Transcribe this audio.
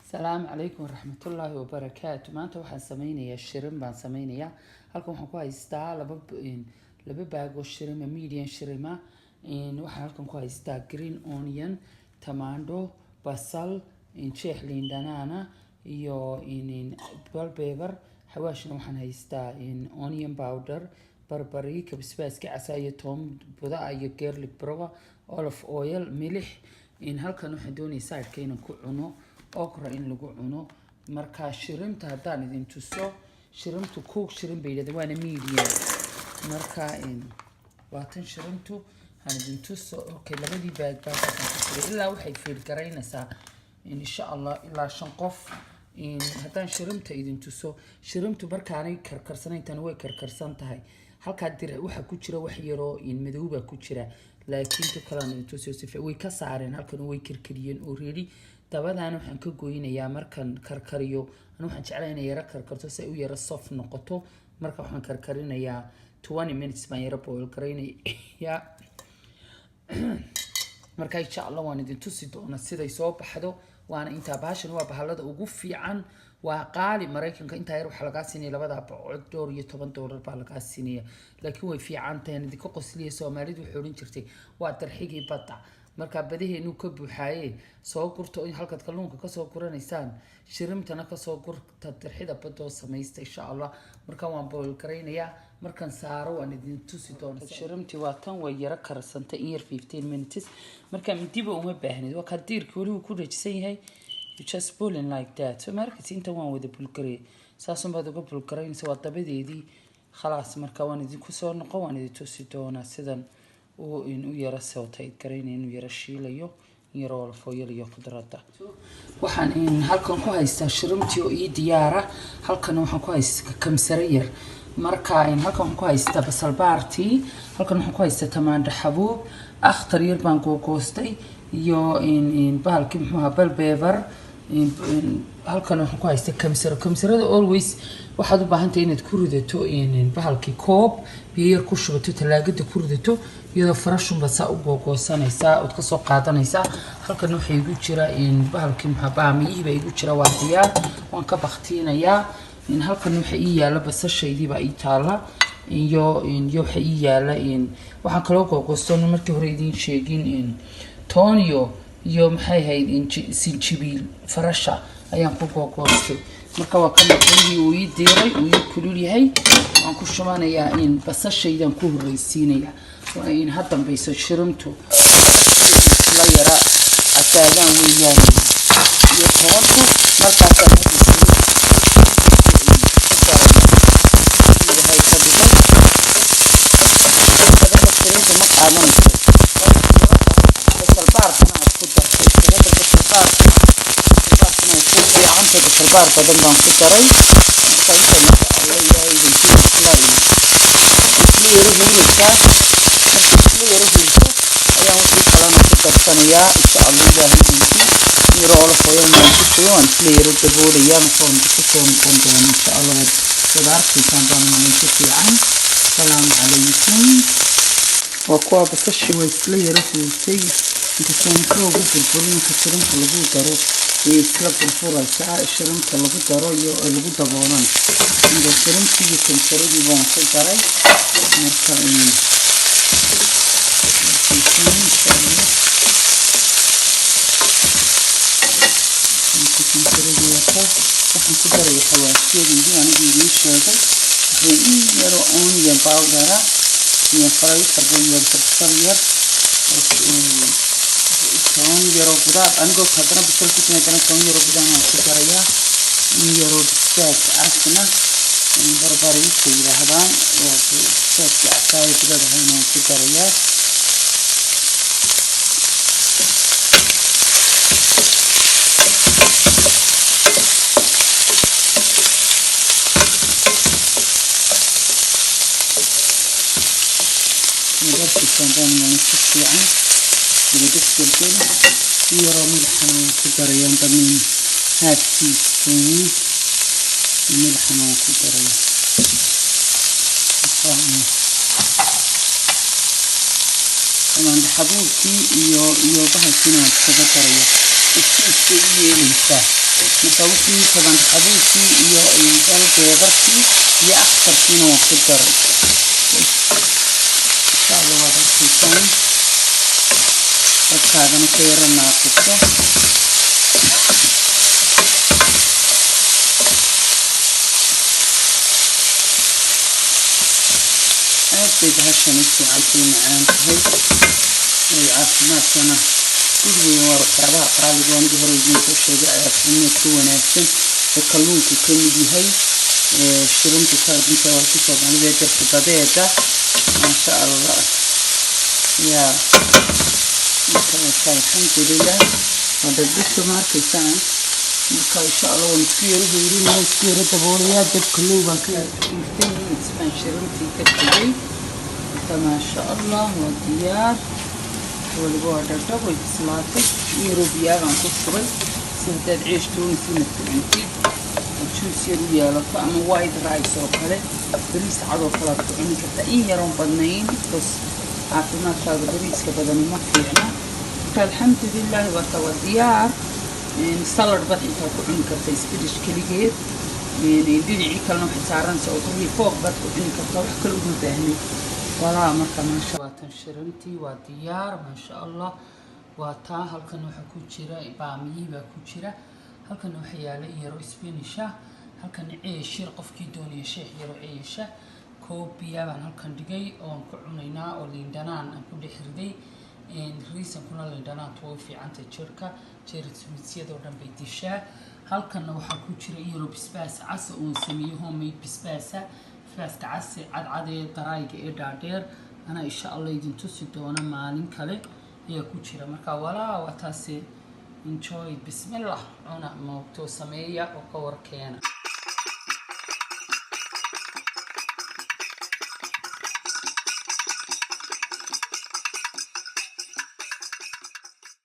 السلام عليكم ورحمة الله وبركاته. maanta waxaan sameynayaa shirin baan sameynayaa halkan waxaan ku haystaa laba baag oo shirima medium shirima waxaan halkan ku haystaa green onion tomato basal jeex liin dhanaana iyo bell pepper xawaashna waxaan haystaa onion powder barbariga basbaaska casaayo toon buda iyo garlic powder olive oil milix halkan waxaan doonaysaa inaan ku cuno okra in lagu cuno marka shirinta hadaan idin tuso shirintu cook shirin beeyada waana medium marka waatan shirintu han idin tuso okay labadii baag baa ilaa waxay fiil gareynaysaa insha Allah ilaa 5 qof hadaan shirinta idin tuso shirintu markaanay karkarsanayn tan way karkarsan tahay halka dir waxa ku jira wax yaro madowba ku jira laakiin tu kala idin tuso si way ka saareen halkan way kirkiriyeen already dabadaan waxaan ka gooynayaa markan karkariyo waxaan jeclahay inay yara karkarto si ay u yara soft noqoto marka waxaan karkarinayaa 20 minutes baan yara boil gareynayaa marka insha Allah waan idin tusi doonaa siday soo baxdo waana inta baashan waa bahalada ugu fiican waa qaali Mareykanka inta yar waxa laga siinay labada door iyo $10 baa laga siinay laakiin way fiican tahay idin ka qosliyo Soomaalidu waxay oran jirtay waa tarxigii badda marka badaheenu ka buuxaayay soo gurto in halka kalluunka ka soo guranaysaan shirimtana ka soo gurta tarxida badoo sameeysta insha Allah marka waan boil gareynayaa markan saaro waan idin tusi doonaa shirimti waa tan way yara karsanta in yar 15 minutes marka midiba uma baahnid waa ka diirkii wali ku dhajisan yahay you just pull in like that so marka inta waan wada bulgaray saasan baad uga bulgaraynaysaa waa dabadeedii khalaas marka waan idin ku soo noqon waan idin tusi doonaa sidan oo inuu yara sawtay gareyn inuu yara shiilayo yaro foyil iyo khudradda waxaan halkan ku haystaa shirimtii oo ii diyaara halkan waxaan ku haystaa kamsar yar marka halkan ku haystaa basal baarti halkan waxaan ku haystaa tamaandho xabuub akhtar yar baan goostay iyo bahalkii muxuu bell pepper halkan waxaan ku haystaa kamsarada always waxaad u baahan tahay inaad ku ridato bahalkii koob biyo yar ku shubato talaagada ku ridato iyadoo farashun basa u googoosanaysaa oo ka soo qaadanaysaa halkan waxa igu jira bahalkii maxabaamiyihii igu jira waa diyaar waan ka baqtiinayaa halkan waxa ii yaala basashaydii baa ii taala iyo waxa ii yaala waxaan kala googoostoon markii hore idin sheegin tooniyo iyo maxay hayd sinjibiil farasha ayaan ku googoostay marka waa kan uu ii diiray uu kulul yahay waan ku shumanayaa basashaydan ku horeysiinaya waa hadda bayso shirimtu la yara asaagan weeyaan iyo toonku markaas البار بدل ما نكتري فإنت الله يعيدك كلاي كلي يروح يلقى كلي يروح يلقى أيام في كلام كتر ثانية إن شاء الله يعيدك يروح لفوي ما يشوفون كلي يروح تقول أيام كون تكون إن شاء الله تدار في كان ما نشوف عن السلام عليكم وقوة بتشي وكلي يروح يلقى أنت كون فوق في الفرن كترون خلوه تروح يسلق الفرن ساعة الشرم كلفو ترى يلقو تبغون عند الشرم تيجي كمسرة يبغون سلطرة مركبين كمسرة يوقف وحن كبر يخواسي بيجي أنا بيجي شغل وين يرو أون يباو دارا يخرج تربو يرتكسر ير كون يرو بدا أنا قلت هذا بسول كتير كنا كون يرو بدا ما تكريا يرو بسات عسنا بربري كذا هذا وبسات عساي كذا هاي ما تكريا نقدر كمان ما نشوف يعني يدك كلين يرى ملحنا كتريان تمين هاتي سوني ملحنا كتريان طبعا بحبوبتي iyo bahalkina ka taraya isku yeelaysa مطوسي طبعا حبيبتي iyo dalbeedarkii iyo akhtarkiina waan ku daray inshallah waa darkiisaan dadkaagana ka yara naaqiso aad bay bahashani fiicantii macaan tahay ay caafimaadkana guriga waa waxyaabaha qaaliga aan hore idiinku sheegay caafimaadka wanaagsan oo kalluunku ka mid yahay shirunta inta waa ku soo baxday dadka badeeda masha Allah ya alxamdulillah wada dadka markaysan marka insha Allah waan ku yeeruhu isku yeero daboolaya dadka luuban ka iftiin ismaan shiruntii ka tagay masha Allah waa diyaar والبوع دبل بسماتك يروبيا عن كشري سهداد عيش تونسي مثلنتي وتشوسي ريا لطعم وايد رايس وكله بريس عضو خلاص يعني كتاين يرون بدنين بس عارفين هذا بريس كبدني ما فينا فالحمد لله وتوا الديار نصلر بدء تكون كرتيس بدش كليجيت يعني ديني كلنا حسارن سوتي فوق بدء إني كتروح كل مدهني والله مركب ما شاء الله تنشرنتي وديار ما شاء الله وتا هلكن waxa ku jira baamiyiba ku jira halkan waxa yaala yaro isbinisha halkan ceeshir qofkii doonaya sheekh yaro ceesha koobiya baan halkan dhigay oo ku cunaynaa oo liindhanaan aan ku dhixirday riisan kuna liindhanaan too fiicanta jirka jeerismiisyada oo dhan bay dishaa halkan waxa ku jira yaro bisbaas cas oo sameeyo homemade bisbaasa فاسك عسى عاد درايق إدادير أنا إن شاء الله يدين تسدونا مالين كله هي كوتشيرا مركا ولا وتاسي enjoy بسم الله أنا موتو سمية وكور كيانا